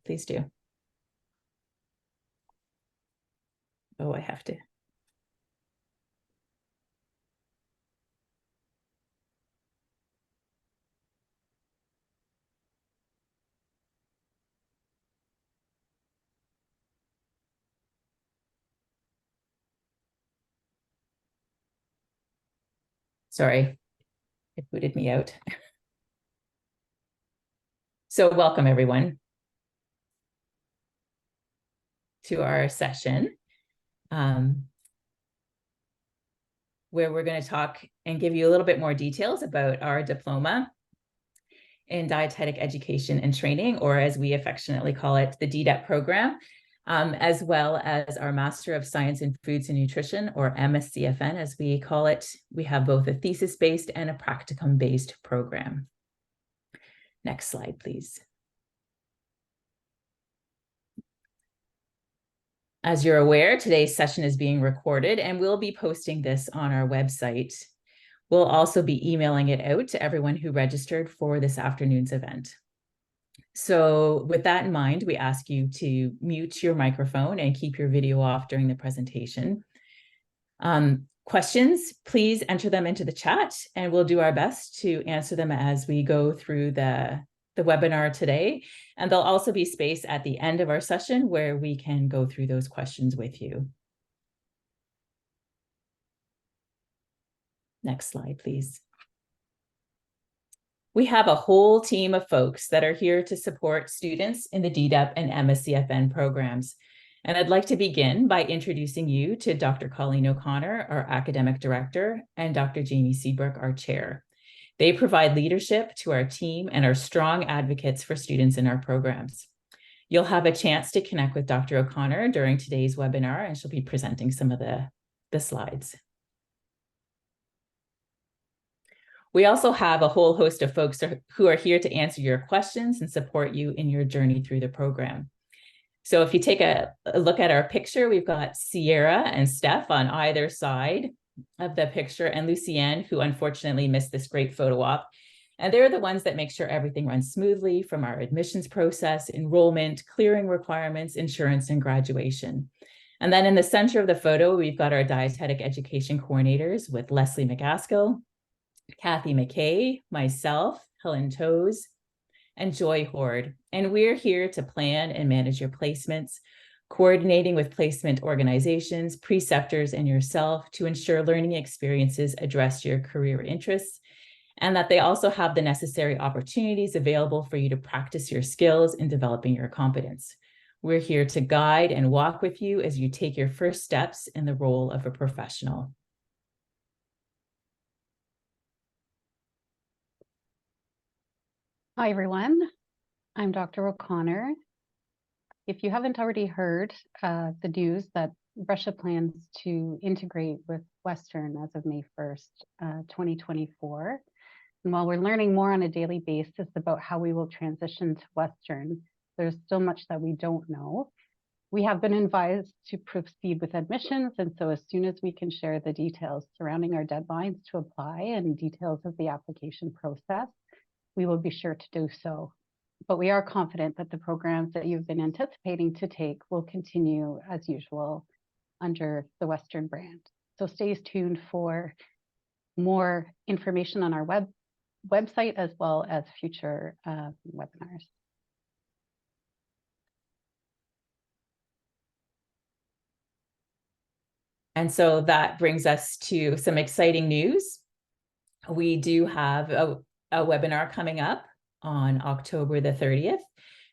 please do. Oh, I have to. Sorry, it booted me out. So welcome everyone to our session where we're going to talk and give you a little bit more details about our diploma in dietetic education and training, or as we affectionately call it, the DDEPT program, as well as our Master of Science in Foods and Nutrition, or MScFN as we call it. We have both a thesis-based and a practicum-based program. Next slide, please. As you're aware, today's session is being recorded and we'll be posting this on our website. We'll also be emailing it out to everyone who registered for this afternoon's event. So with that in mind, we ask you to mute your microphone and keep your video off during the presentation. Questions, please enter them into the chat and we'll do our best to answer them as we go through the webinar today. And there'll also be space at the end of our session where we can go through those questions with you. Next slide, please. We have a whole team of folks that are here to support students in the DDEPT and MScFN programs. And I'd like to begin by introducing you to Dr. Colleen O'Connor, our academic director, and Dr. Jamie Seabrook, our chair. They provide leadership to our team and are strong advocates for students in our programs. You'll have a chance to connect with Dr. O'Connor during today's webinar, and she'll be presenting some of the slides. We also have a whole host of folks who are here to answer your questions and support you in your journey through the program. So if you take a look at our picture, we've got Sierra and Steph on either side of the picture, and Lucienne, who unfortunately missed this great photo op. And they're the ones that make sure everything runs smoothly from our admissions process, enrollment, clearing requirements, insurance, and graduation. And then in the center of the photo, we've got our dietetic education coordinators with Leslie McAskill, Kathy McKay, myself, Helen Toes, and Joy Horde. And we're here to plan and manage your placements, coordinating with placement organizations, preceptors, and yourself to ensure learning experiences address your career interests, and that they also have the necessary opportunities available for you to practice your skills in developing your competence. We're here to guide and walk with you as you take your first steps in the role of a professional. Hi, everyone. I'm Dr. O'Connor. If you haven't already heard the news that Russia plans to integrate with Western as of May 1st, 2024, and while we're learning more on a daily basis about how we will transition to Western, there's still much that we don't know. We have been advised to proceed with admissions, and so as soon as we can share the details surrounding our deadlines to apply and details of the application process, we will be sure to do so. But we are confident that the programs that you've been anticipating to take will continue as usual under the Western brand. So stay tuned for more information on our website as well as future webinars. And so that brings us to some exciting news. We do have a webinar coming up on October the 30th.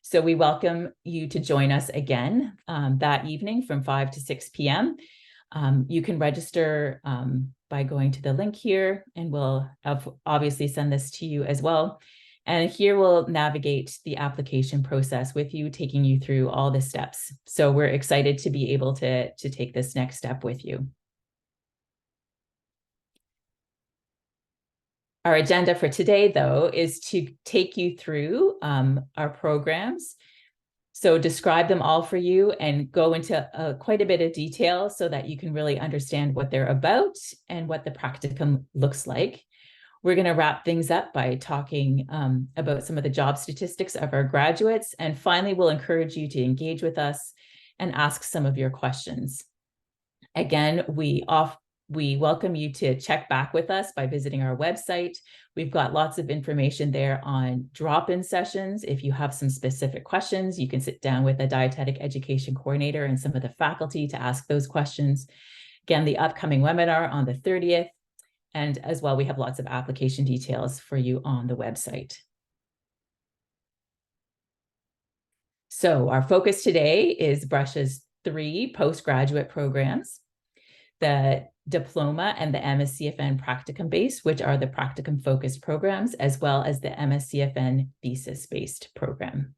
So we welcome you to join us again that evening from 5 to 6 p.m. You can register by going to the link here, and we'll obviously send this to you as well. And here we'll navigate the application process with you, taking you through all the steps. So we're excited to be able to take this next step with you. Our agenda for today, though, is to take you through our programs. So describe them all for you and go into quite a bit of detail so that you can really understand what they're about and what the practicum looks like. We're going to wrap things up by talking about some of the job statistics of our graduates. And finally, we'll encourage you to engage with us and ask some of your questions. Again, we welcome you to check back with us by visiting our website. We've got lots of information there on drop-in sessions. If you have some specific questions, you can sit down with a dietetic education coordinator and some of the faculty to ask those questions. Again, the upcoming webinar on the 30th. And as well, we have lots of application details for you on the website. So our focus today is Brush's 3 postgraduate programs, the diploma and the MScFN practicum based, which are the practicum focused programs, as well as the MScFN thesis based program.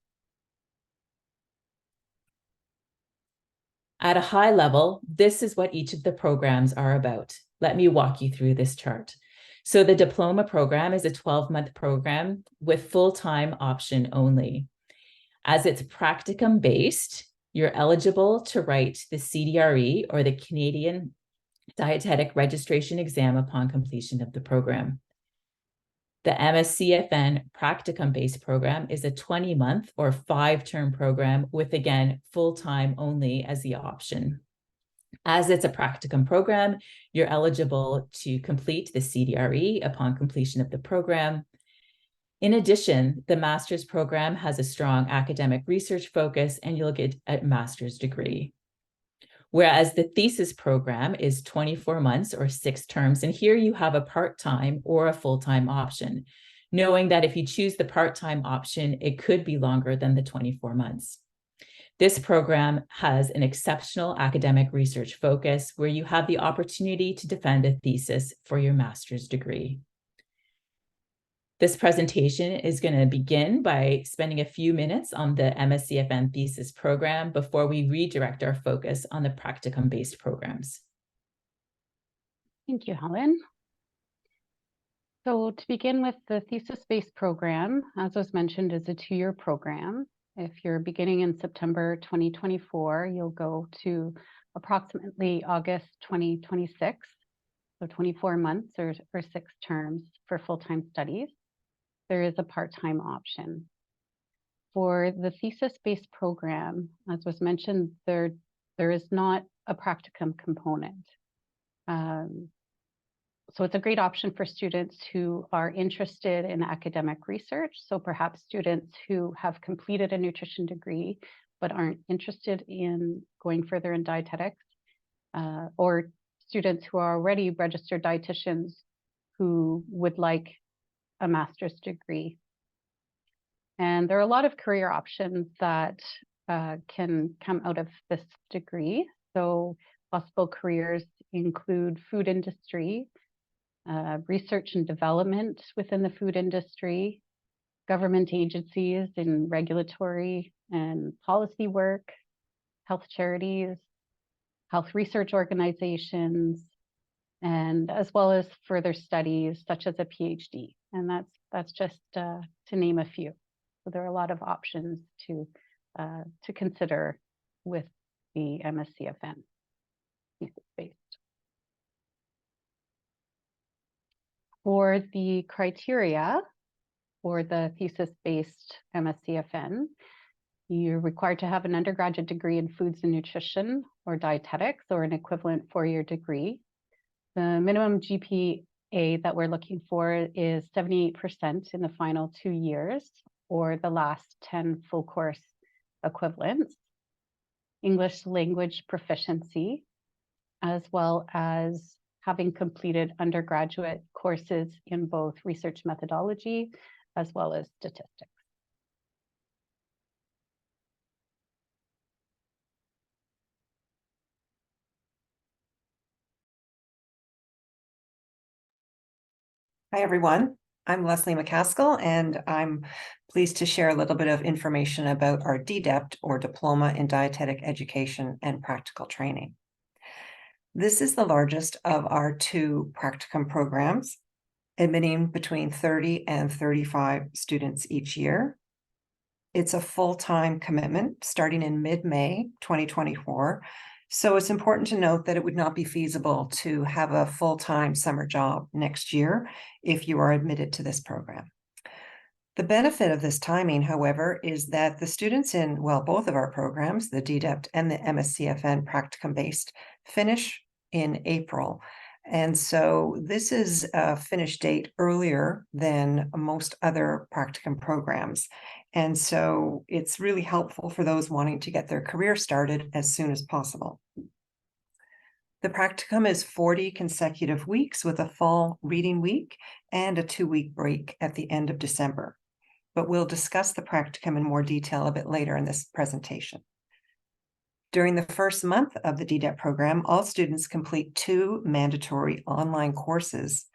At a high level, this is what each of the programs are about. Let me walk you through this chart. So the diploma program is a 12-month program with full-time option only. As it's practicum based, you're eligible to write the CDRE, or the Canadian Dietetic Registration Exam, upon completion of the program. The MScFN practicum-based program is a 20-month or 5-term program with, again, full-time only as the option. As it's a practicum program, you're eligible to complete the CDRE upon completion of the program. In addition, the master's program has a strong academic research focus, and you'll get a master's degree. Whereas the thesis program is 24 months or 6 terms, and here you have a part-time or a full-time option, knowing that if you choose the part-time option, it could be longer than the 24 months. This program has an exceptional academic research focus where you have the opportunity to defend a thesis for your master's degree. This presentation is going to begin by spending a few minutes on the MScFN thesis program before we redirect our focus on the practicum-based programs. Thank you, Helen. So to begin with, the thesis-based program, as was mentioned, is a 2-year program. If you're beginning in September 2024, you'll go to approximately August 2026, so 24 months or 6 terms for full-time studies. There is a part-time option. For the thesis-based program, as was mentioned, there is not a practicum component. So it's a great option for students who are interested in academic research. So perhaps students who have completed a nutrition degree but aren't interested in going further in dietetics, or students who are already registered dietitians who would like a master's degree. And there are a lot of career options that can come out of this degree. So possible careers include food industry, research and development within the food industry, government agencies in regulatory and policy work, health charities, health research organizations, and as well as further studies such as a PhD. And that's just to name a few. So there are a lot of options to consider with the MScFN thesis-based. For the criteria for the thesis-based MScFN, you're required to have an undergraduate degree in foods and nutrition or dietetics or an equivalent 4-year degree. The minimum GPA that we're looking for is 78% in the final 2 years or the last 10 full course equivalents. English language proficiency, as well as having completed undergraduate courses in both research methodology as well as statistics. Hi, everyone. I'm Leslie McCaskill, and I'm pleased to share a little bit of information about our DDEPT, or Diploma in Dietetic Education and Practical Training. This is the largest of our 2 practicum programs, admitting between 30 and 35 students each year. It's a full-time commitment starting in mid-May 2024, So it's important to note that it would not be feasible to have a full-time summer job next year if you are admitted to this program. The benefit of this timing, however, is that the students in, well, both of our programs, the DDEPT and the MScFN practicum-based, finish in April. And so this is a finish date earlier than most other practicum programs. And so it's really helpful for those wanting to get their career started as soon as possible. The practicum is 40 consecutive weeks with a fall reading week and a 2-week break at the end of December. But we'll discuss the practicum in more detail a bit later in this presentation. During the first month of the DDEPT program, all students complete 2 mandatory online courses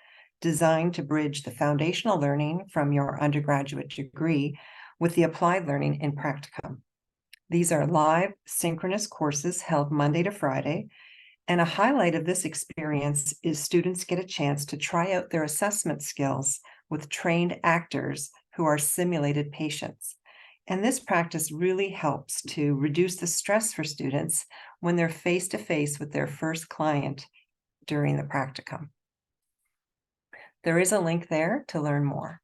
designed to bridge the foundational learning from your undergraduate degree with the applied learning in practicum. These are live synchronous courses held Monday to Friday, and a highlight of this experience is students get a chance to try out their assessment skills with trained actors who are simulated patients. And this practice really helps to reduce the stress for students when they're face-to-face with their first client during the practicum. There is a link there to learn more.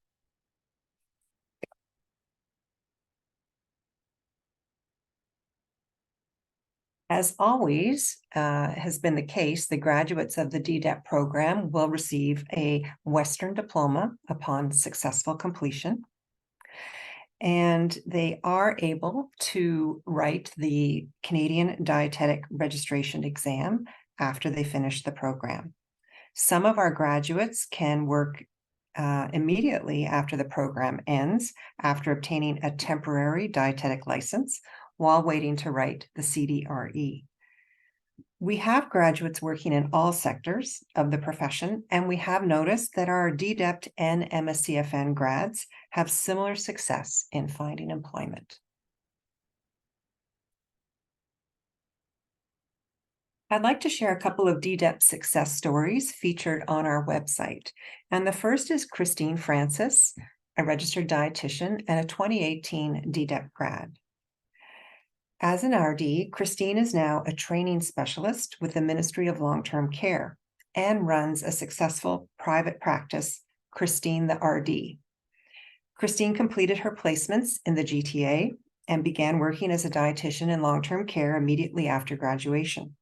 As always has been the case, the graduates of the DDEPT program will receive a Western diploma upon successful completion. And they are able to write the Canadian Dietetic Registration Exam after they finish the program. Some of our graduates can work immediately after the program ends, after obtaining a temporary dietetic license, while waiting to write the CDRE. We have graduates working in all sectors of the profession, and we have noticed that our DDEPT and MScFN grads have similar success in finding employment. I'd like to share a couple of DDEPT success stories featured on our website. And the first is Christine Francis, a registered dietitian and a 2018 DDEPT grad. As an RD, Christine is now a training specialist with the Ministry of Long-Term Care and runs a successful private practice, Christine the RD. Christine completed her placements in the GTA and began working as a dietitian in long-term care immediately after graduation.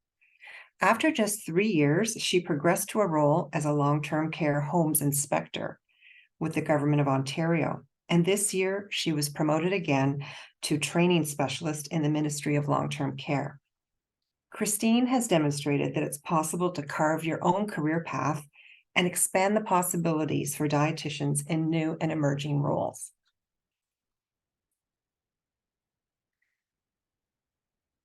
After just 3 years, she progressed to a role as a long-term care homes inspector with the Government of Ontario. And this year, she was promoted again to training specialist in the Ministry of Long-Term Care. Christine has demonstrated that it's possible to carve your own career path and expand the possibilities for dietitians in new and emerging roles.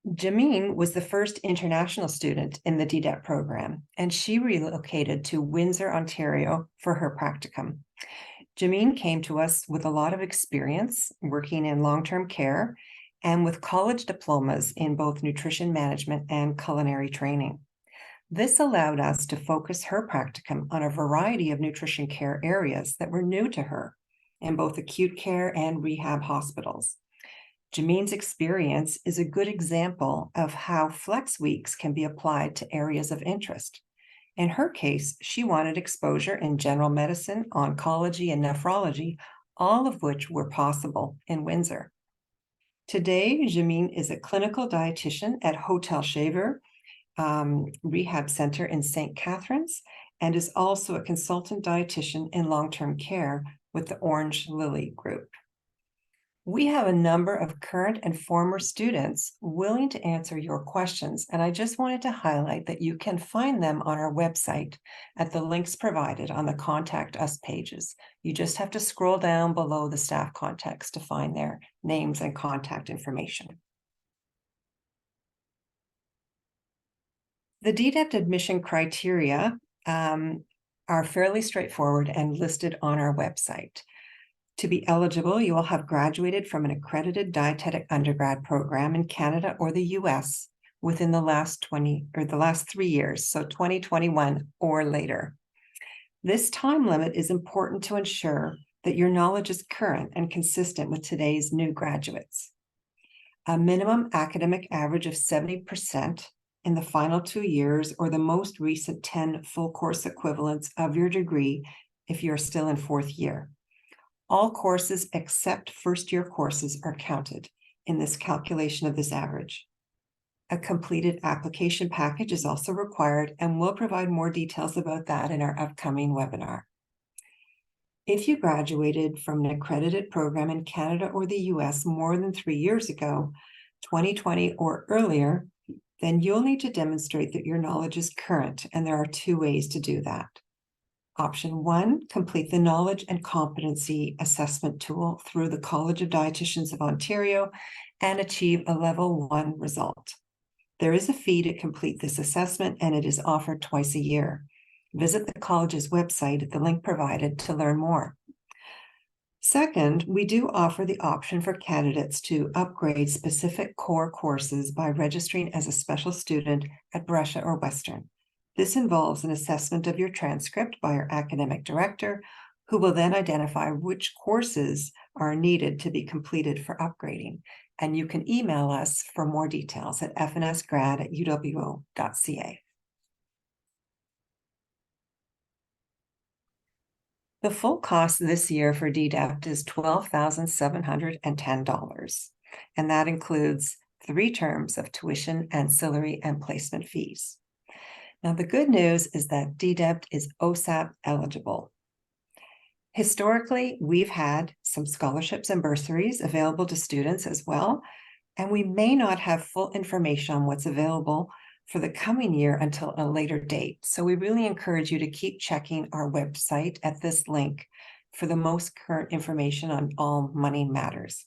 Jameen was the first international student in the DDEPT program, and she relocated to Windsor, Ontario for her practicum. Jameen came to us with a lot of experience working in long-term care and with college diplomas in both nutrition management and culinary training. This allowed us to focus her practicum on a variety of nutrition care areas that were new to her in both acute care and rehab hospitals. Jameen's experience is a good example of how flex weeks can be applied to areas of interest. In her case, she wanted exposure in general medicine, oncology, and nephrology, all of which were possible in Windsor. Today, Jameen is a clinical dietitian at Hotel Shaver Rehab Center in St. Catharines, and is also a consultant dietitian in long-term care with the Orange Lily Group. We have a number of current and former students willing to answer your questions, and I just wanted to highlight that you can find them on our website at the links provided on the Contact Us pages. You just have to scroll down below the staff contacts to find their names and contact information. The DDEPT admission criteria are fairly straightforward and listed on our website. To be eligible, you will have graduated from an accredited dietetic undergrad program in Canada or the US within the last 3 years, so 2021 or later. This time limit is important to ensure that your knowledge is current and consistent with today's new graduates. A minimum academic average of 70% in the final 2 years or the most recent 10 full course equivalents of your degree if you're still in 4th year. All courses except first-year courses are counted in this calculation of this average. A completed application package is also required, and we'll provide more details about that in our upcoming webinar. If you graduated from an accredited program in Canada or the US more than 3 years ago, 2020 or earlier, then you'll need to demonstrate that your knowledge is current, and there are 2 ways to do that. Option 1, complete the Knowledge and Competency Assessment tool through the College of Dietitians of Ontario and achieve a Level 1 result. There is a fee to complete this assessment, and it is offered twice a year. Visit the college's website at the link provided to learn more. Second, we do offer the option for candidates to upgrade specific core courses by registering as a special student at Brescia or Western. This involves an assessment of your transcript by your academic director, who will then identify which courses are needed to be completed for upgrading. And you can email us for more details at fnsgrad@uwo.ca. The full cost this year for DDEPT is $12,710, and that includes 3 terms of tuition, ancillary, and placement fees. Now, the good news is that DDEPT is OSAP eligible. Historically, we've had some scholarships and bursaries available to students as well, and we may not have full information on what's available for the coming year until a later date. So we really encourage you to keep checking our website at this link for the most current information on all money matters.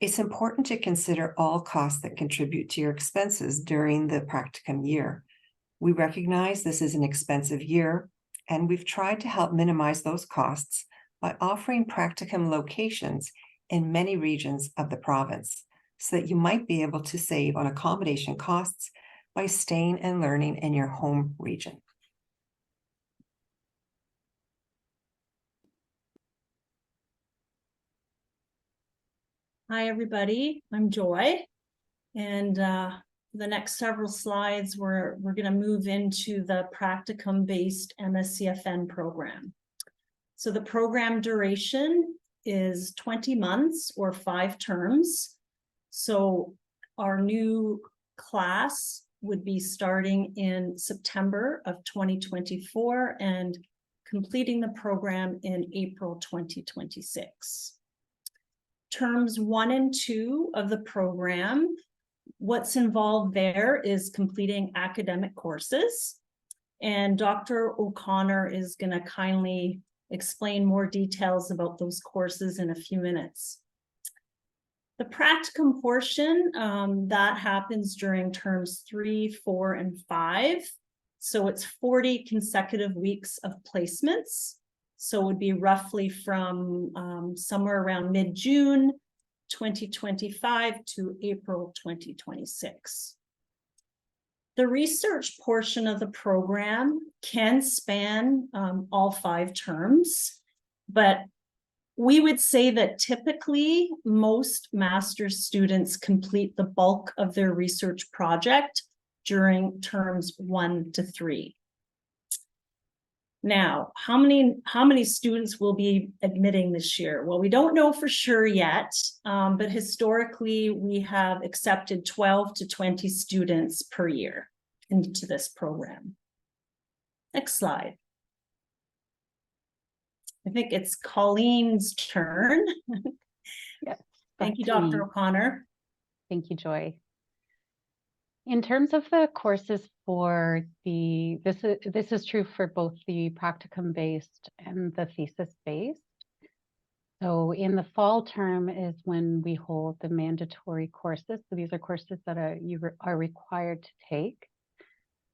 It's important to consider all costs that contribute to your expenses during the practicum year. We recognize this is an expensive year, and we've tried to help minimize those costs by offering practicum locations in many regions of the province, so that you might be able to save on accommodation costs by staying and learning in your home region. Hi, everybody. I'm Joy, and the next several slides, we're going to move into the practicum-based MScFN program. So the program duration is 20 months or 5 terms. So our new class would be starting in September of 2024 and completing the program in April 2026. Terms 1 and 2 of the program, what's involved there is completing academic courses, and Dr. O'Connor is going to kindly explain more details about those courses in a few minutes. The practicum portion, that happens during terms 3, 4, and 5. So it's 40 consecutive weeks of placements. So it would be roughly from somewhere around mid-June 2025 to April 2026. The research portion of the program can span all 5 terms, but we would say that typically most master's students complete the bulk of their research project during terms 1 to 3. Now, how many students will be admitting this year? Well, we don't know for sure yet, but historically we have accepted 12 to 20 students per year into this program. Next slide. I think it's Colleen's turn. Yes. Thank you, Dr. O'Connor. Thank you, Joy. In terms of the courses for this is true for both the practicum-based and the thesis-based. So in the fall term is when we hold the mandatory courses. So these are courses that you are required to take.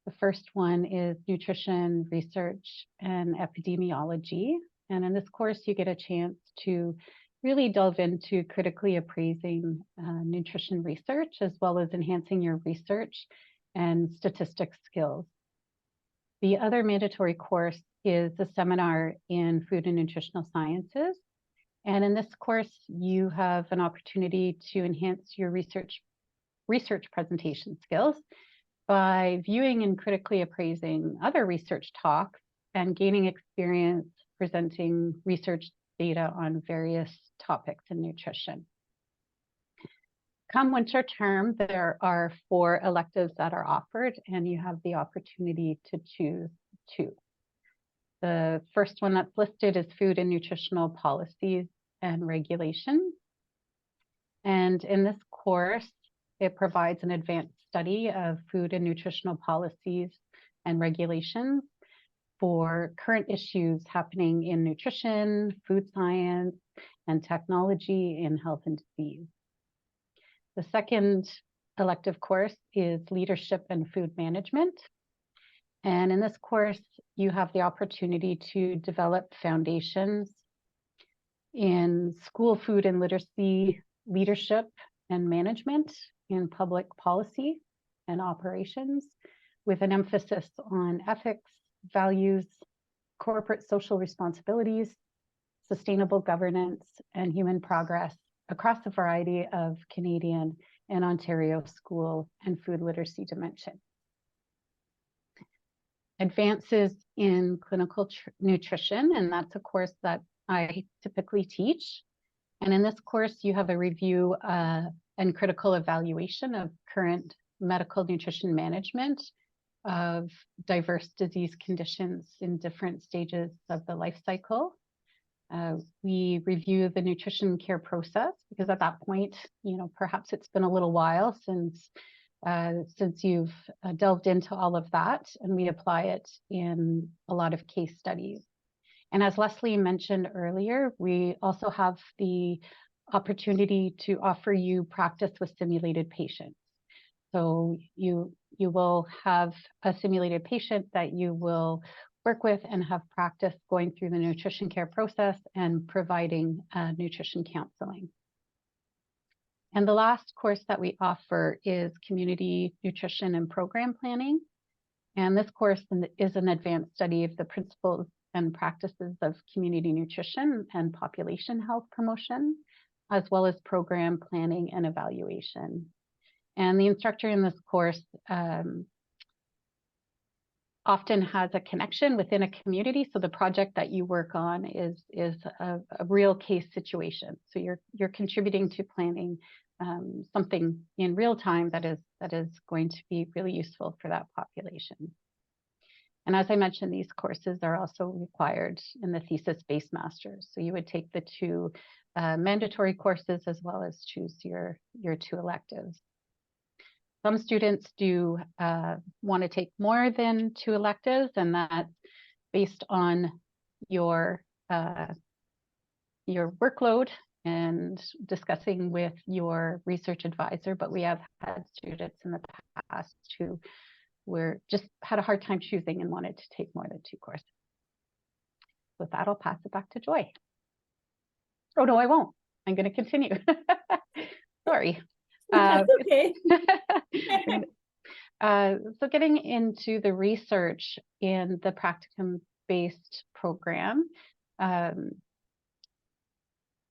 The first one is nutrition research and epidemiology. And in this course, you get a chance to really delve into critically appraising nutrition research, as well as enhancing your research and statistics skills. The other mandatory course is a seminar in food and nutritional sciences. And in this course, you have an opportunity to enhance your research presentation skills by viewing and critically appraising other research talks and gaining experience presenting research data on various topics in nutrition. Come winter term, there are 4 electives that are offered, and you have the opportunity to choose 2. The first one that's listed is Food and Nutritional Policies and Regulations. And in this course, it provides an advanced study of food and nutritional policies and regulations for current issues happening in nutrition, food science, and technology in health and disease. The second elective course is Leadership and Food Management. And in this course, you have the opportunity to develop foundations in school food and literacy, leadership and management in public policy and operations, with an emphasis on ethics, values, corporate social responsibilities, sustainable governance, and human progress across a variety of Canadian and Ontario school and food literacy dimensions. Advances in clinical nutrition, and that's a course that I typically teach. And in this course, you have a review and critical evaluation of current medical nutrition management of diverse disease conditions in different stages of the life cycle. We review the nutrition care process, because at that point, perhaps it's been a little while since you've delved into all of that, and we apply it in a lot of case studies. And as Leslie mentioned earlier, we also have the opportunity to offer you practice with simulated patients. So you will have a simulated patient that you will work with and have practice going through the nutrition care process and providing nutrition counseling. And the last course that we offer is Community Nutrition and Program Planning. And this course is an advanced study of the principles and practices of community nutrition and population health promotion, as well as program planning and evaluation. And the instructor in this course often has a connection within a community. So the project that you work on is a real case situation. So you're contributing to planning something in real time that is going to be really useful for that population. And as I mentioned, these courses are also required in the thesis-based masters. So you would take the 2 mandatory courses as well as choose your 2 electives. Some students do want to take more than 2 electives, and that's based on your workload and discussing with your research advisor. But we have had students in the past who had a hard time choosing and wanted to take more than 2 courses. With that, I'll pass it back to Joy. Oh, no, I won't. I'm going to continue. Sorry. That's okay. So getting into the research in the practicum-based program,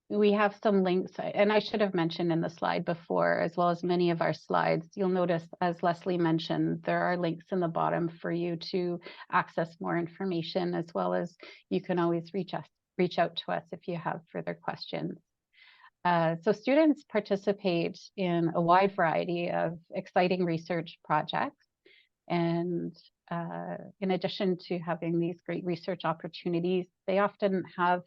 we have some links, and I should have mentioned in the slide before, as well as many of our slides, you'll notice, as Leslie mentioned, there are links in the bottom for you to access more information, as well as you can always reach out to us if you have further questions. So students participate in a wide variety of exciting research projects. And in addition to having these great research opportunities, they often have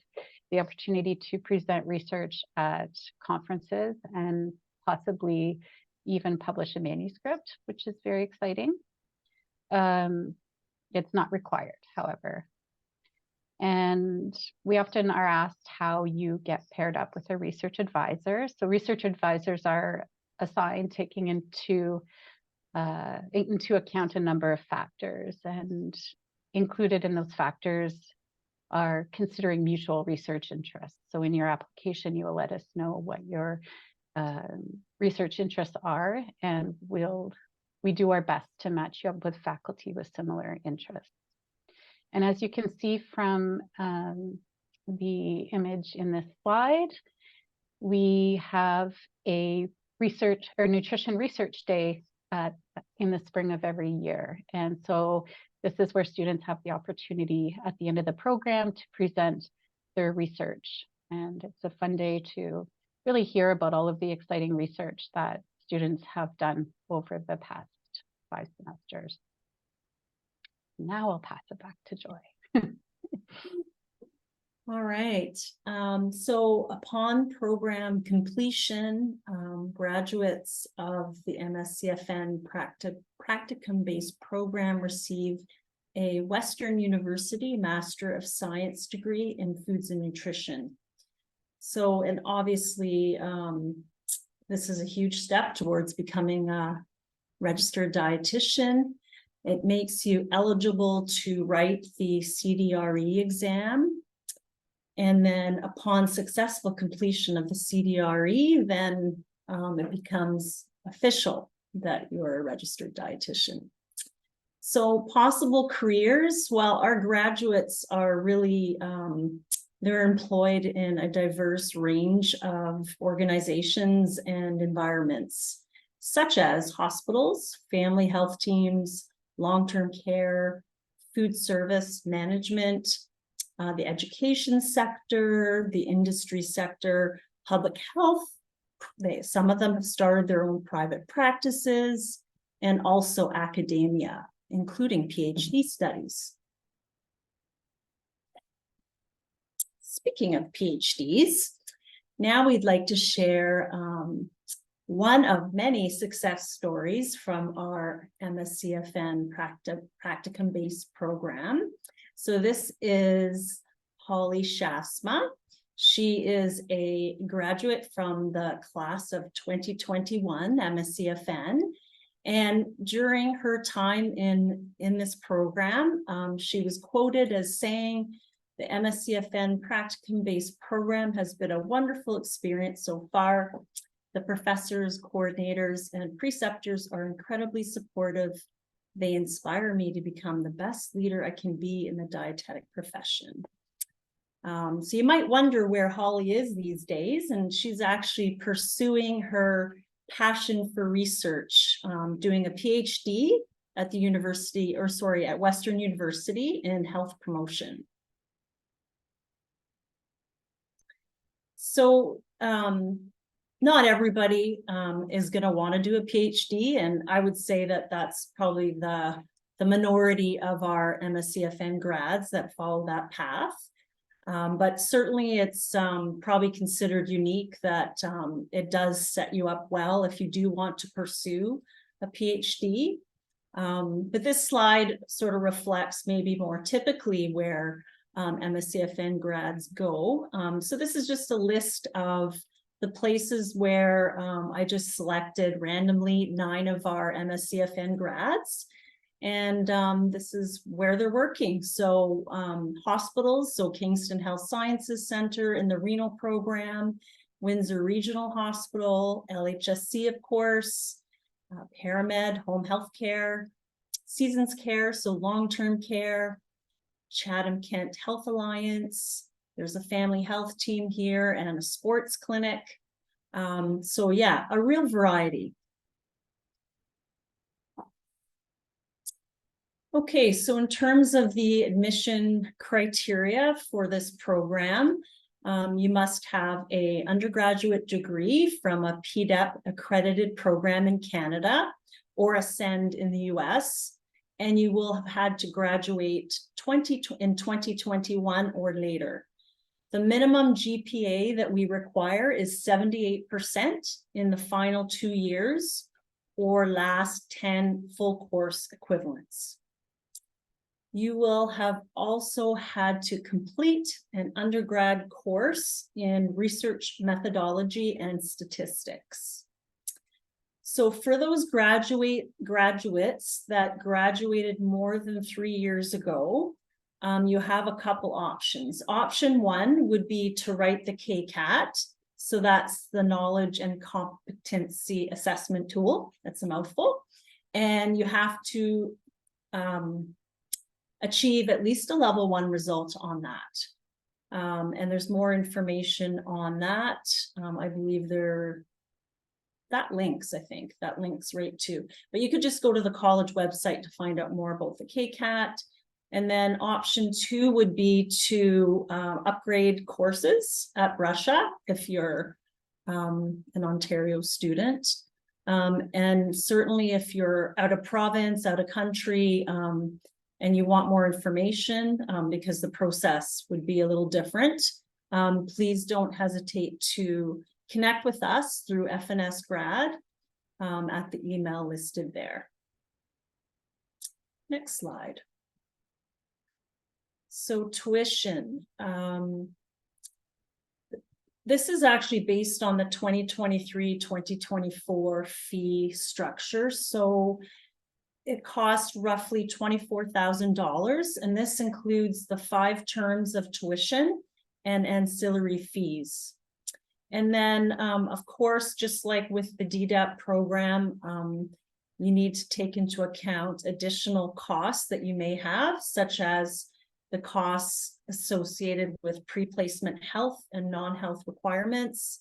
the opportunity to present research at conferences and possibly even publish a manuscript, which is very exciting. It's not required, however. And we often are asked how you get paired up with a research advisor. So research advisors are assigned taking into account a number of factors, and included in those factors are considering mutual research interests. So in your application, you will let us know what your research interests are, and we do our best to match you up with faculty with similar interests. And as you can see from the image in this slide, we have a research or nutrition research day in the spring of every year. And so this is where students have the opportunity at the end of the program to present their research. And it's a fun day to really hear about all of the exciting research that students have done over the past 5 semesters. Now I'll pass it back to Joy. All right. So upon program completion, graduates of the MScFN practicum-based program receive a Western University Master of Science degree in Foods and Nutrition. So, and obviously, this is a huge step towards becoming a registered dietitian. It makes you eligible to write the CDRE exam. And then upon successful completion of the CDRE, then it becomes official that you're a registered dietitian. So possible careers, well, our graduates are really, they're employed in a diverse range of organizations and environments, such as hospitals, family health teams, long-term care, food service management, the education sector, the industry sector, public health. Some of them have started their own private practices, and also academia, including PhD studies. Speaking of PhDs, now we'd like to share one of many success stories from our MScFN practicum-based program. So this is Holly Shasma. She is a graduate from the class of 2021 MScFN. And during her time in this program, she was quoted as saying, "The MScFN practicum-based program has been a wonderful experience so far. The professors, coordinators, and preceptors are incredibly supportive. They inspire me to become the best leader I can be in the dietetic profession." So you might wonder where Holly is these days, and she's actually pursuing her passion for research, doing a PhD at the university, or sorry, at Western University in health promotion. So not everybody is going to want to do a PhD, and I would say that that's probably the minority of our MScFN grads that follow that path. But certainly it's probably considered unique that it does set you up well if you do want to pursue a PhD. But this slide sort of reflects maybe more typically where MScFN grads go. So this is just a list of the places where I just selected randomly 9 of our MScFN grads. And this is where they're working. So hospitals, so Kingston Health Sciences Center in the renal program, Windsor Regional Hospital, LHSC, of course, Paramed, home health care, Seasons Care, so long-term care, Chatham Kent Health Alliance. There's a family health team here and a sports clinic. So yeah, a real variety. Okay, so in terms of the admission criteria for this program, you must have an undergraduate degree from a PDEP accredited program in Canada or Ascend in the US, and you will have had to graduate in 2021 or later. The minimum GPA that we require is 78% in the final 2 years or last 10 full course equivalents. You will have also had to complete an undergrad course in research methodology and statistics. So for those graduates that graduated more than 3 years ago, you have a couple options. Option 1 would be to write the KCAT. So that's the knowledge and competency assessment tool. That's a mouthful. And you have to achieve at least a level 1 result on that. And there's more information on that. I believe that links, I think, that links right to. But you could just go to the college website to find out more about the KCAT. And then option 2 would be to upgrade courses at Russia if you're an Ontario student. And certainly if you're out of province, out of country, and you want more information, because the process would be a little different, please don't hesitate to connect with us through FNS Grad at the email listed there. Next slide. So tuition. This is actually based on the 2023-2024 fee structure. So it cost roughly $24,000, and this includes the 5 terms of tuition and ancillary fees. And then, of course, just like with the DDEPT program, you need to take into account additional costs that you may have, such as the costs associated with pre-placement health and non-health requirements,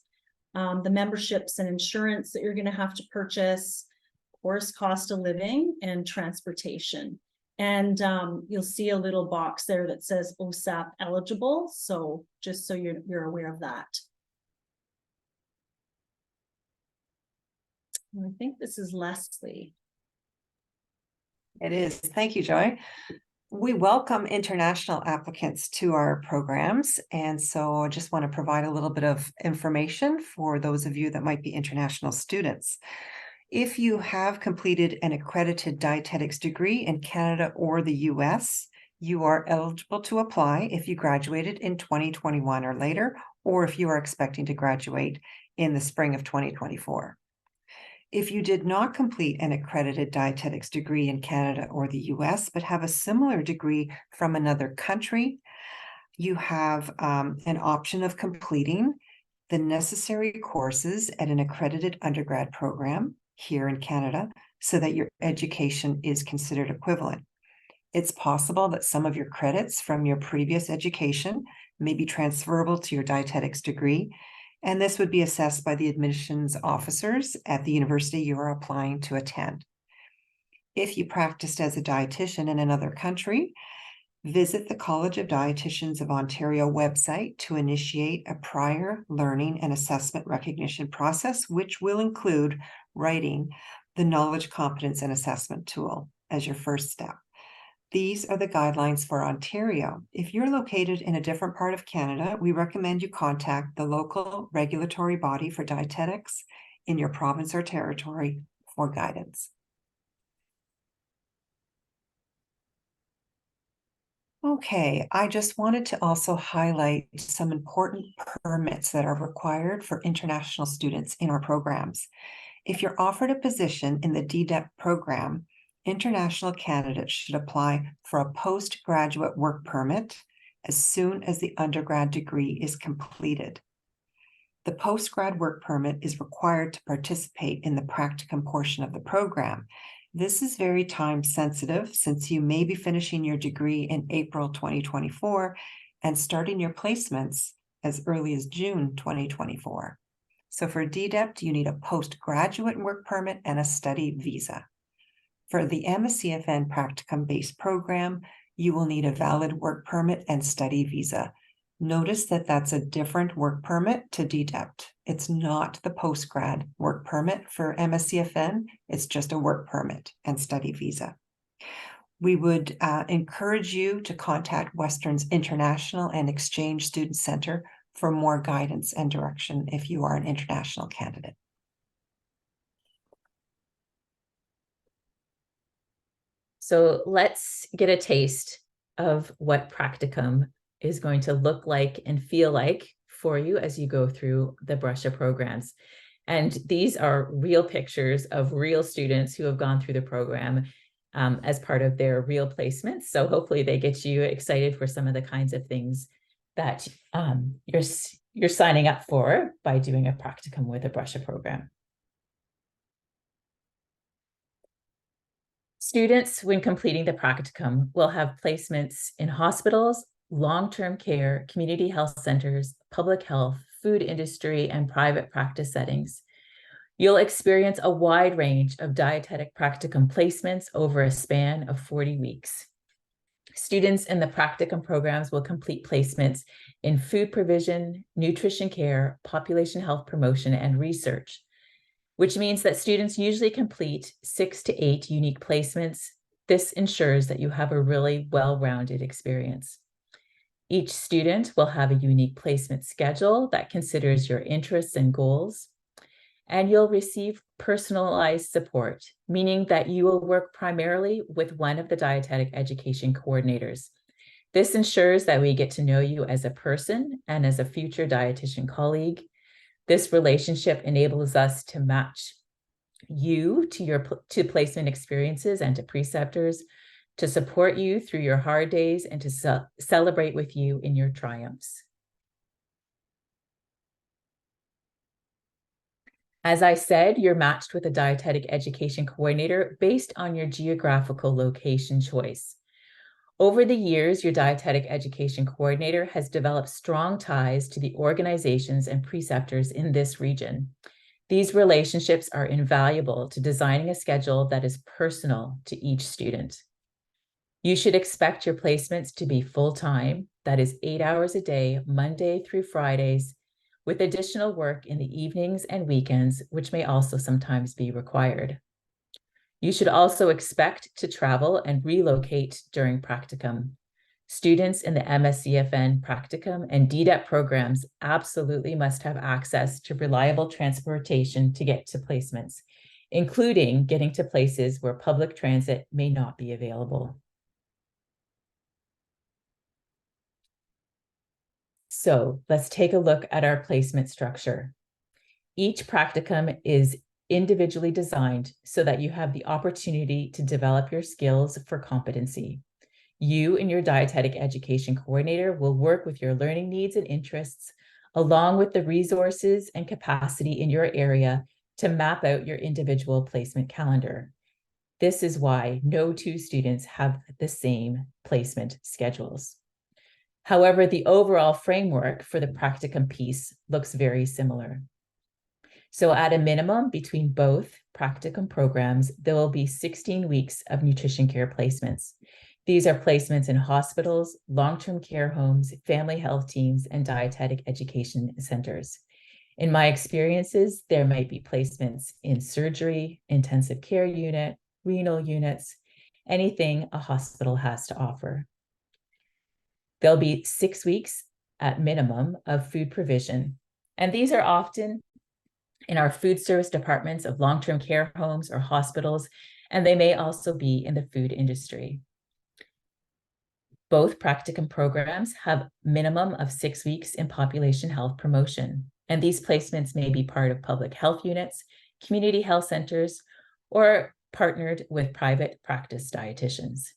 the memberships and insurance that you're going to have to purchase, of course, cost of living and transportation. And you'll see a little box there that says OSAP eligible. So just so you're aware of that. I think this is Leslie. It is. Thank you, Joy. We welcome international applicants to our programs. And so I just want to provide a little bit of information for those of you that might be international students. If you have completed an accredited dietetics degree in Canada or the US, you are eligible to apply if you graduated in 2021 or later, or if you are expecting to graduate in the spring of 2024. If you did not complete an accredited dietetics degree in Canada or the US, but have a similar degree from another country, you have an option of completing the necessary courses at an accredited undergrad program here in Canada so that your education is considered equivalent. It's possible that some of your credits from your previous education may be transferable to your dietetics degree, and this would be assessed by the admissions officers at the university you are applying to attend. If you practiced as a dietitian in another country, visit the College of Dietitians of Ontario website to initiate a prior learning and assessment recognition process, which will include writing the Knowledge, Competence, and Assessment tool as your first step. These are the guidelines for Ontario. If you're located in a different part of Canada, we recommend you contact the local regulatory body for dietetics in your province or territory for guidance. Okay, I just wanted to also highlight some important permits that are required for international students in our programs. If you're offered a position in the DDEPT program, international candidates should apply for a postgraduate work permit as soon as the undergrad degree is completed. The postgrad work permit is required to participate in the practicum portion of the program. This is very time sensitive since you may be finishing your degree in April 2024 and starting your placements as early as June 2024. So for DDEPT, you need a postgraduate work permit and a study visa. For the MScFN practicum-based program, you will need a valid work permit and study visa. Notice that that's a different work permit to DDEPT. It's not the postgrad work permit for MScFN. It's just a work permit and study visa. We would encourage you to contact Western's International and Exchange Student Center for more guidance and direction if you are an international candidate. So let's get a taste of what practicum is going to look like and feel like for you as you go through the Brusha programs. And these are real pictures of real students who have gone through the program as part of their real placements. So hopefully they get you excited for some of the kinds of things that you're signing up for by doing a practicum with a Brusha program. Students, when completing the practicum, will have placements in hospitals, long-term care, community health centers, public health, food industry, and private practice settings. You'll experience a wide range of dietetic practicum placements over a span of 40 weeks. Students in the practicum programs will complete placements in food provision, nutrition care, population health promotion, and research, which means that students usually complete 6 to 8 unique placements. This ensures that you have a really well-rounded experience. Each student will have a unique placement schedule that considers your interests and goals, and you'll receive personalized support, meaning that you will work primarily with one of the dietetic education coordinators. This ensures that we get to know you as a person and as a future dietitian colleague. This relationship enables us to match you to placement experiences and to preceptors, to support you through your hard days, and to celebrate with you in your triumphs. As I said, you're matched with a dietetic education coordinator based on your geographical location choice. Over the years, your dietetic education coordinator has developed strong ties to the organizations and preceptors in this region. These relationships are invaluable to designing a schedule that is personal to each student. You should expect your placements to be full-time, that is 8 hours a day, Monday through Fridays, with additional work in the evenings and weekends, which may also sometimes be required. You should also expect to travel and relocate during practicum. Students in the MScFN practicum and DDEPT programs absolutely must have access to reliable transportation to get to placements, including getting to places where public transit may not be available. So let's take a look at our placement structure. Each practicum is individually designed so that you have the opportunity to develop your skills for competency. You and your dietetic education coordinator will work with your learning needs and interests, along with the resources and capacity in your area to map out your individual placement calendar. This is why no two students have the same placement schedules. However, the overall framework for the practicum piece looks very similar. So at a minimum, between both practicum programs, there will be 16 weeks of nutrition care placements. These are placements in hospitals, long-term care homes, family health teams, and dietetic education centers. In my experiences, there might be placements in surgery, intensive care unit, renal units, anything a hospital has to offer. There'll be 6 weeks at minimum of food provision, and these are often in our food service departments of long-term care homes or hospitals, and they may also be in the food industry. Both practicum programs have minimum of 6 weeks in population health promotion, and these placements may be part of public health units, community health centers, or partnered with private practice dietitians.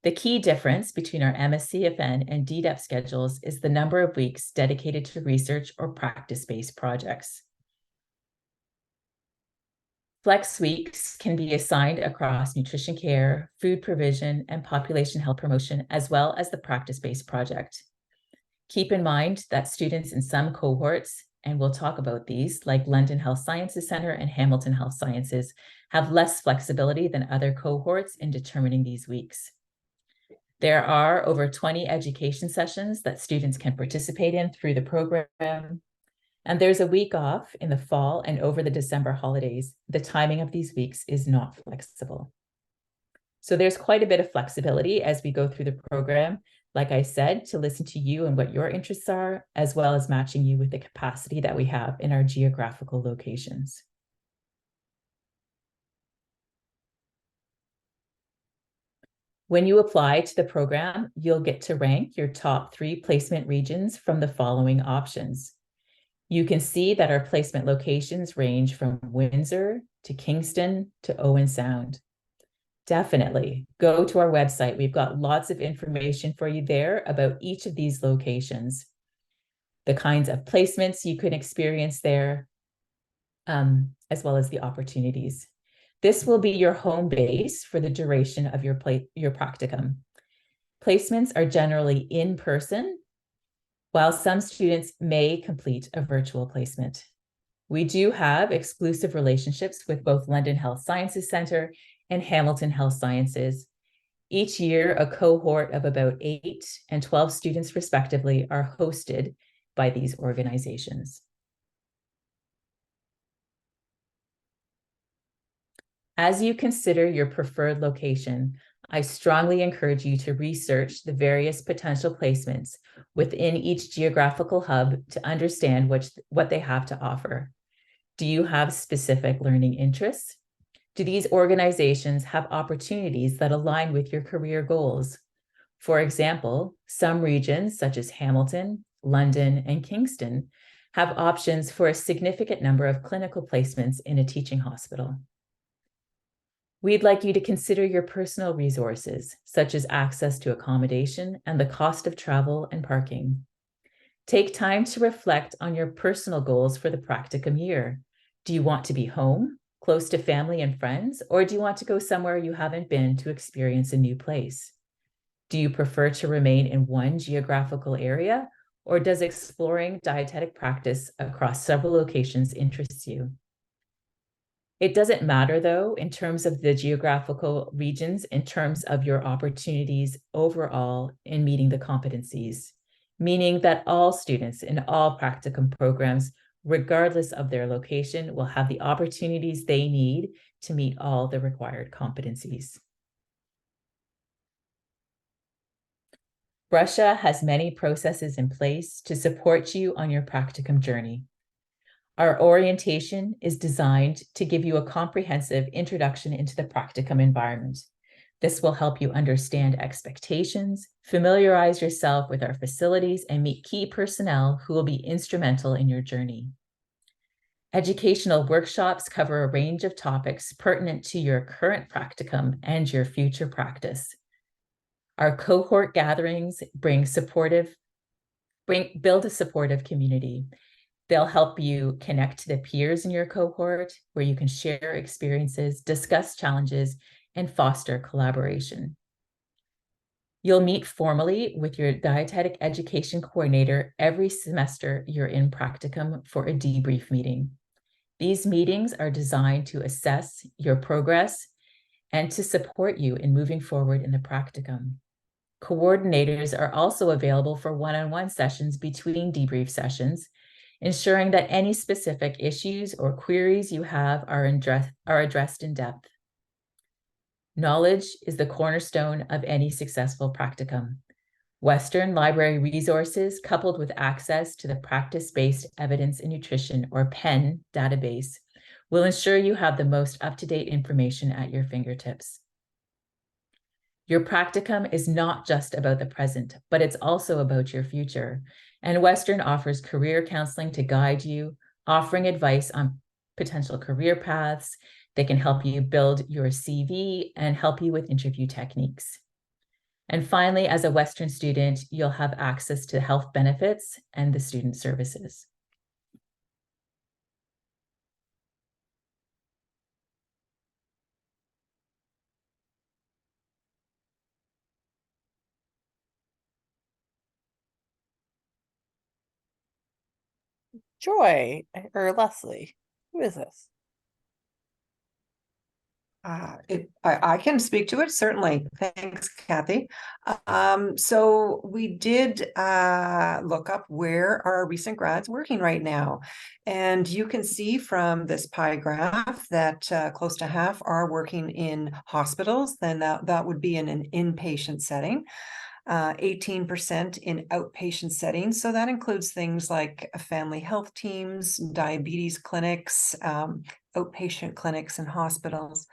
The key difference between our MScFN and DDEPT schedules is the number of weeks dedicated to research or practice-based projects. Flex weeks can be assigned across nutrition care, food provision, and population health promotion, as well as the practice-based project. Keep in mind that students in some cohorts, and we'll talk about these, like London Health Sciences Centre and Hamilton Health Sciences, have less flexibility than other cohorts in determining these weeks. There are over 20 education sessions that students can participate in through the program. And there's a week off in the fall and over the December holidays. The timing of these weeks is not flexible. So there's quite a bit of flexibility as we go through the program, like I said, to listen to you and what your interests are, as well as matching you with the capacity that we have in our geographical locations. When you apply to the program, you'll get to rank your top 3 placement regions from the following options. You can see that our placement locations range from Windsor to Kingston to Owen Sound. Definitely go to our website. We've got lots of information for you there about each of these locations, the kinds of placements you can experience there, as well as the opportunities. This will be your home base for the duration of your practicum. Placements are generally in person, while some students may complete a virtual placement. We do have exclusive relationships with both London Health Sciences Centre and Hamilton Health Sciences. Each year, a cohort of about 8 and 12 students respectively are hosted by these organizations. As you consider your preferred location, I strongly encourage you to research the various potential placements within each geographical hub to understand what they have to offer. Do you have specific learning interests? Do these organizations have opportunities that align with your career goals? For example, some regions such as Hamilton, London, and Kingston have options for a significant number of clinical placements in a teaching hospital. We'd like you to consider your personal resources, such as access to accommodation and the cost of travel and parking. Take time to reflect on your personal goals for the practicum year. Do you want to be home, close to family and friends, or do you want to go somewhere you haven't been to experience a new place? Do you prefer to remain in one geographical area, or does exploring dietetic practice across several locations interest you? It doesn't matter, though, in terms of the geographical regions, in terms of your opportunities overall in meeting the competencies, meaning that all students in all practicum programs, regardless of their location, will have the opportunities they need to meet all the required competencies. Russia has many processes in place to support you on your practicum journey. Our orientation is designed to give you a comprehensive introduction into the practicum environment. This will help you understand expectations, familiarize yourself with our facilities, and meet key personnel who will be instrumental in your journey. Educational workshops cover a range of topics pertinent to your current practicum and your future practice. Our cohort gatherings build a supportive community. They'll help you connect to the peers in your cohort, where you can share experiences, discuss challenges, and foster collaboration. You'll meet formally with your dietetic education coordinator every semester you're in practicum for a debrief meeting. These meetings are designed to assess your progress and to support you in moving forward in the practicum. Coordinators are also available for one-on-one sessions between debrief sessions, ensuring that any specific issues or queries you have are addressed in depth. Knowledge is the cornerstone of any successful practicum. Western library resources, coupled with access to the Practice-Based Evidence in Nutrition, or PEN database, will ensure you have the most up-to-date information at your fingertips. Your practicum is not just about the present, but it's also about your future. And Western offers career counseling to guide you, offering advice on potential career paths. They can help you build your CV and help you with interview techniques. And finally, as a Western student, you'll have access to health benefits and the student services. Joy or Leslie, who is this? I can speak to it, certainly. Thanks, Kathy. So we did look up where are our recent grads working right now. And you can see from this pie graph that close to half are working in hospitals. Then that would be in an inpatient setting. 18% in outpatient settings. So that includes things like family health teams, diabetes clinics, outpatient clinics and hospitals.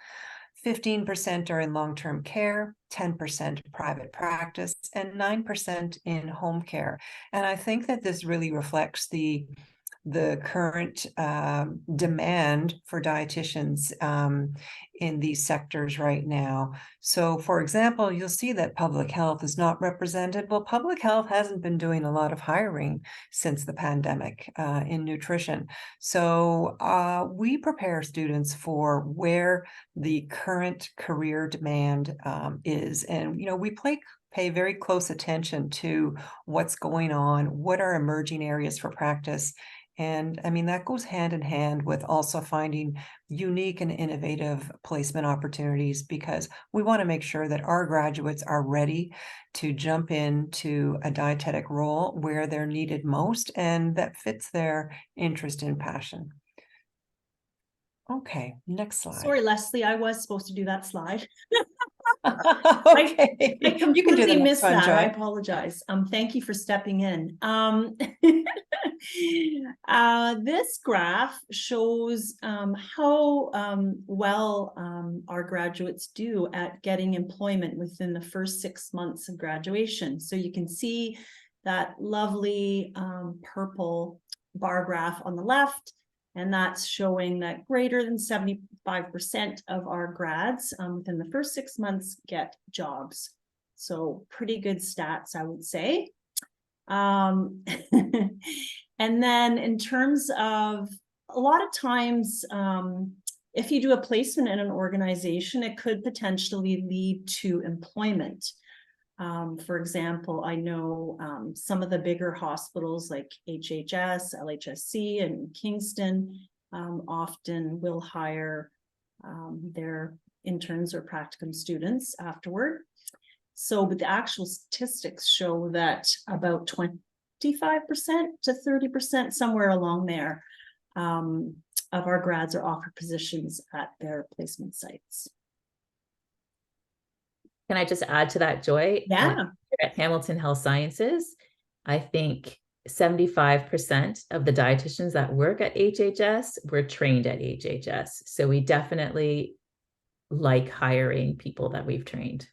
15% are in long-term care, 10% private practice, and 9% in home care. And I think that this really reflects the current demand for dietitians in these sectors right now. So, for example, you'll see that public health is not represented. Well, public health hasn't been doing a lot of hiring since the pandemic in nutrition. So we prepare students for where the current career demand is. And, we pay very close attention to what's going on, what are emerging areas for practice, And I mean, that goes hand in hand with also finding unique and innovative placement opportunities, because we want to make sure that our graduates are ready to jump into a dietetic role where they're needed most and that fits their interest and passion. Okay, next slide. Sorry, Leslie, I was supposed to do that slide. Okay, I you can do completely the next missed one, that. I Joy. apologize. Thank you for stepping in. This graph shows how well our graduates do at getting employment within the first 6 months of graduation. So you can see that lovely purple bar graph on the left, and that's showing that greater than 75% of our grads within the first 6 months get jobs. So pretty good stats, I would say. And then in terms of, a lot of times, if you do a placement in an organization, it could potentially lead to employment. For example, I know some of the bigger hospitals like HHS, LHSC, and Kingston often will hire their interns or practicum students afterward. So, but the actual statistics show that about 25% to 30%, somewhere along there, of our grads are offered positions at their placement sites. Can I just add to that, Joy? Yeah. At Hamilton Health Sciences, I think 75% of the dietitians that work at HHS were trained at HHS. So we definitely like hiring people that we've trained.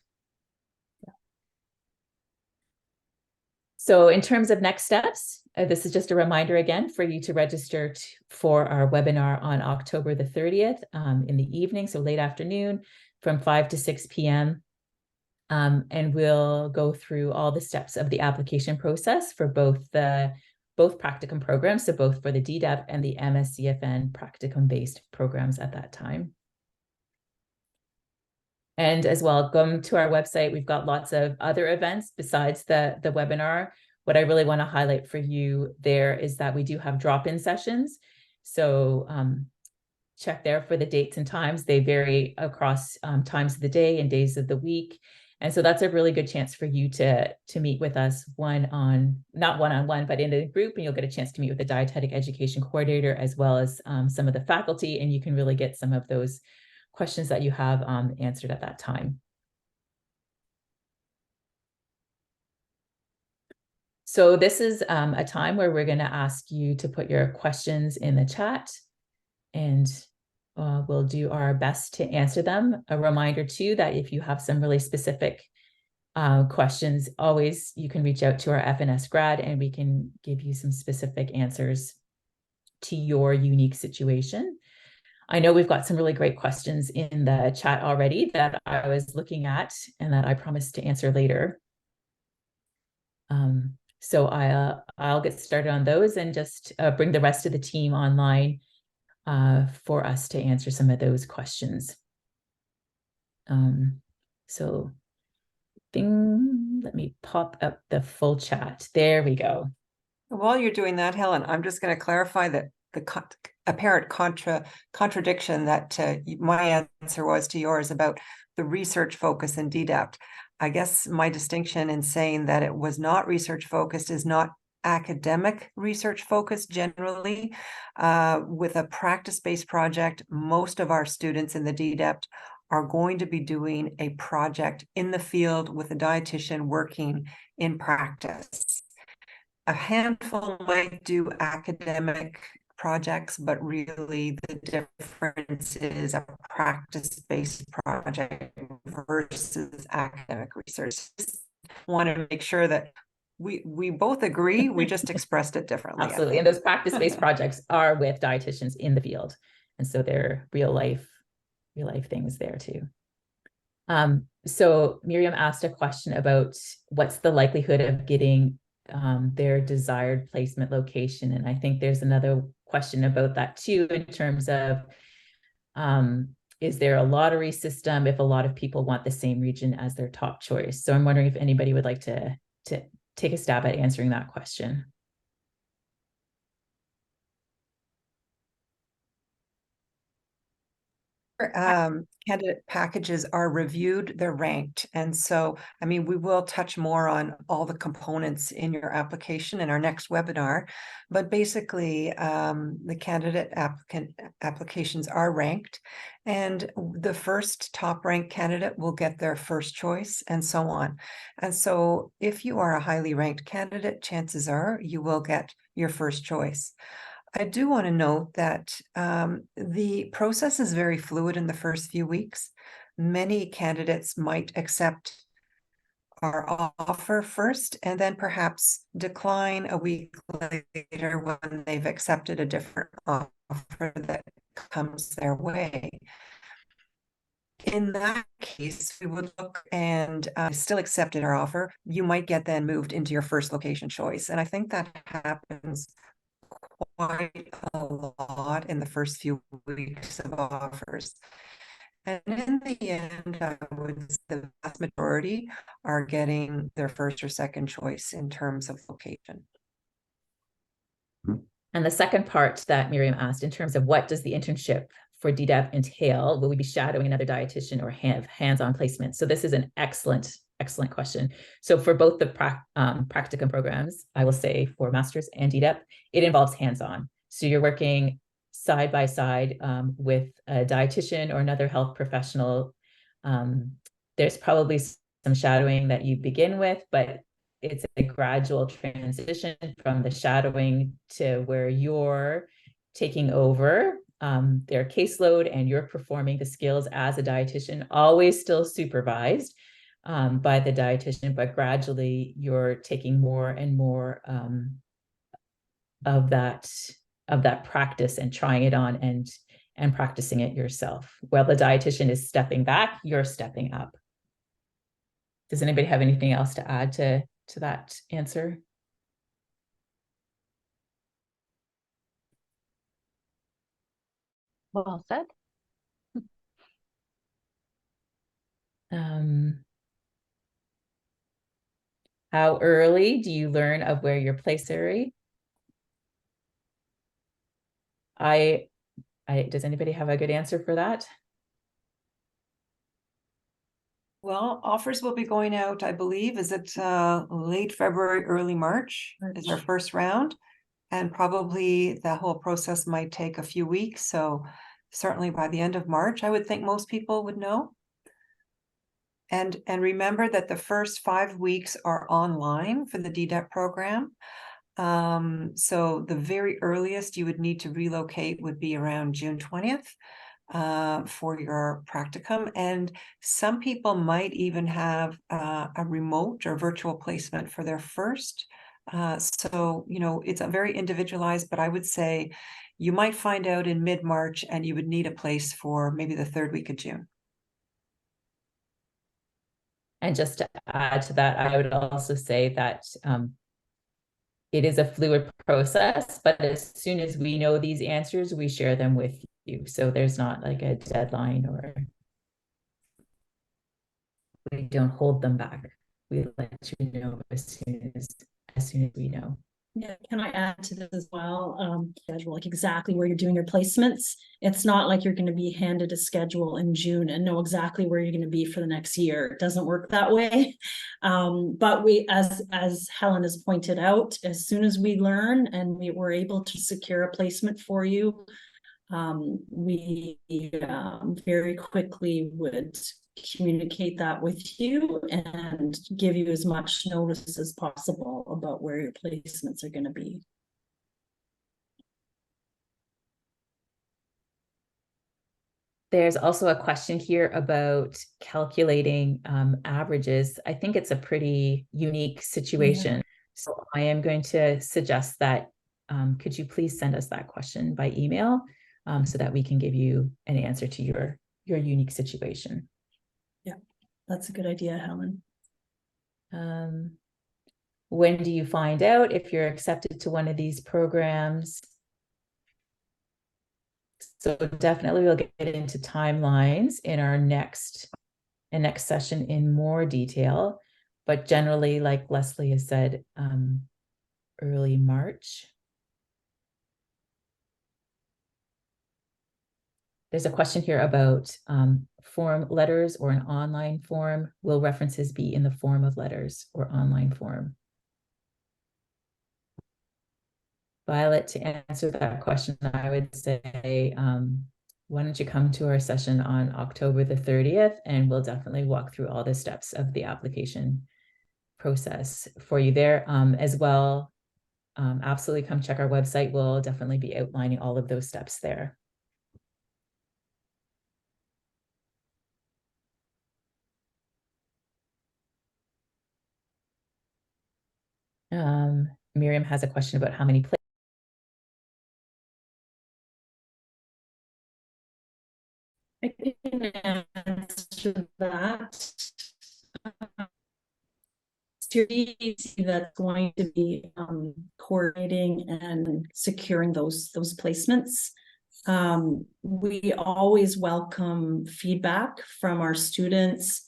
So in terms of next steps, this is just a reminder again for you to register for our webinar on October the 30th in the evening, so late afternoon from 5 to 6 p.m. And we'll go through all the steps of the application process for both practicum programs, so both for the DDEPT and the MScFN practicum-based programs at that time. And as well, come to our website. We've got lots of other events besides the webinar. What I really want to highlight for you there is that we do have drop-in sessions. So check there for the dates and times. They vary across times of the day and days of the week. And so that's a really good chance for you to meet with us not one-on-one, but in a group, and you'll get a chance to meet with the dietetic education coordinator as well as some of the faculty, and you can really get some of those questions that you have answered at that time. So this is a time where we're going to ask you to put your questions in the chat, and we'll do our best to answer them. A reminder too, that if you have some really specific questions, always you can reach out to our FNS grad and we can give you some specific answers to your unique situation. I know we've got some really great questions in the chat already that I was looking at and that I promised to answer later. So I'll get started on those and just bring the rest of the team online for us to answer some of those questions. So let me pop up the full chat. There we go. While you're doing that, Helen, I'm just going to clarify that the apparent contradiction that my answer was to yours about the research focus in DDEPT. I guess my distinction in saying that it was not research focused is not academic research focused generally. With a practice-based project, most of our students in the DDEPT are going to be doing a project in the field with a dietitian working in practice. A handful might do academic projects, but really the difference is a practice-based project versus academic research. Just want to make sure that we both agree, we just expressed it differently. Absolutely. And those practice-based projects are with dietitians in the field. And so they're real life things there too. So Miriam asked a question about what's the likelihood of getting their desired placement location. And I think there's another question about that too, in terms of, is there a lottery system if a lot of people want the same region as their top choice? So I'm wondering if anybody would like to take a stab at answering that question. candidate packages are reviewed, they're ranked. And so, I mean, we will touch more on all the components in your application in our next webinar. But basically, the candidate applications are ranked, and the first top ranked candidate will get their first choice, and so on. And so if you are a highly ranked candidate, chances are you will get your first choice. I do want to note that the process is very fluid in the first few weeks. Many candidates might accept our offer first and then perhaps decline a week later when they've accepted a different offer that comes their way. In that case, we would look and still accepted our offer. You might get then moved into your first location choice. And I think that happens quite a lot in the first few weeks of offers. And in the end, I would say the vast majority are getting their first or second choice in terms of location. And the second part that Miriam asked, in terms of what does the internship for DDEP entail? Will we be shadowing another dietitian or have hands-on placement? So this is an excellent question. So for both the practicum programs, I will say for master's and DDEP, it involves hands-on. So you're working side by side with a dietitian or another health professional. There's probably some shadowing that you begin with, but it's a gradual transition from the shadowing to where you're taking over their caseload and you're performing the skills as a dietitian, always still supervised by the dietitian, but gradually you're taking more and more of that practice and trying it on and practicing it yourself. While the dietitian is stepping back, you're stepping up. Does anybody have anything else to add to that answer? Well said. How early do you learn of where your place area? Does anybody have a good answer for that? Well, offers will be going out, I believe, is it late February, early March is our first round. And probably the whole process might take a few weeks. So certainly by the end of March, I would think most people would know. And remember that the first 5 weeks are online for the DDEP program. So the very earliest you would need to relocate would be around June 20th. For your practicum, and some people might even have a remote or virtual placement for their first. So, you know, it's a very individualized, but I would say you might find out in mid-March and you would need a place for maybe the 3rd week of June. And just to add to that, I would also say that it is a fluid process, but as soon as we know these answers, we share them with you. So there's not like a deadline, or we don't hold them back. We let you know as soon as we know. Yeah, can I add to this as well? Schedule, like exactly where you're doing your placements. It's not like you're going to be handed a schedule in June and know exactly where you're going to be for the next year. It doesn't work that way. But we, as Helen has pointed out, as soon as we learn and we were able to secure a placement for you, we very quickly would communicate that with you and give you as much notice as possible about where your placements are going to be. There's also a question here about calculating averages. I think it's a pretty unique situation. Yeah. So I am going to suggest that could you please send us that question by email so that we can give you an answer to your unique situation. Yeah, that's a good idea, Helen. When do you find out if you're accepted to one of these programs? So definitely we'll get into timelines in our next session in more detail, but generally, like Leslie has said, early March. There's a question here about form letters or an online form. Will references be in the form of letters or online form? Violet, to answer that question, I would say, why don't you come to our session on October the 30th, and we'll definitely walk through all the steps of the application process for you there as well. Absolutely come check our website. We'll definitely be outlining all of those steps there. Miriam has a question about how many I can answer that. That's going to be coordinating and securing those placements. We always welcome feedback from our students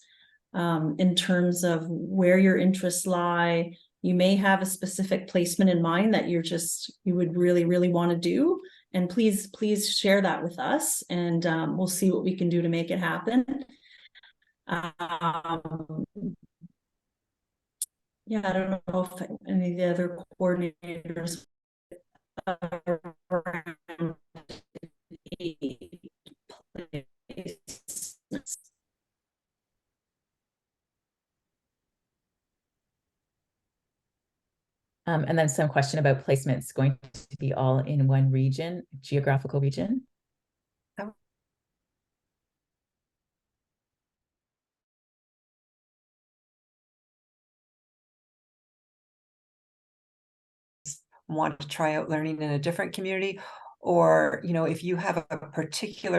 in terms of where your interests lie. You may have a specific placement in mind that you would really want to do, and please share that with us, and we'll see what we can do to make it happen. Yeah, I don't know if any of the other coordinators and then some question about placements going to be all in one region, geographical region. Want to try out learning in a different community, or if you have a particular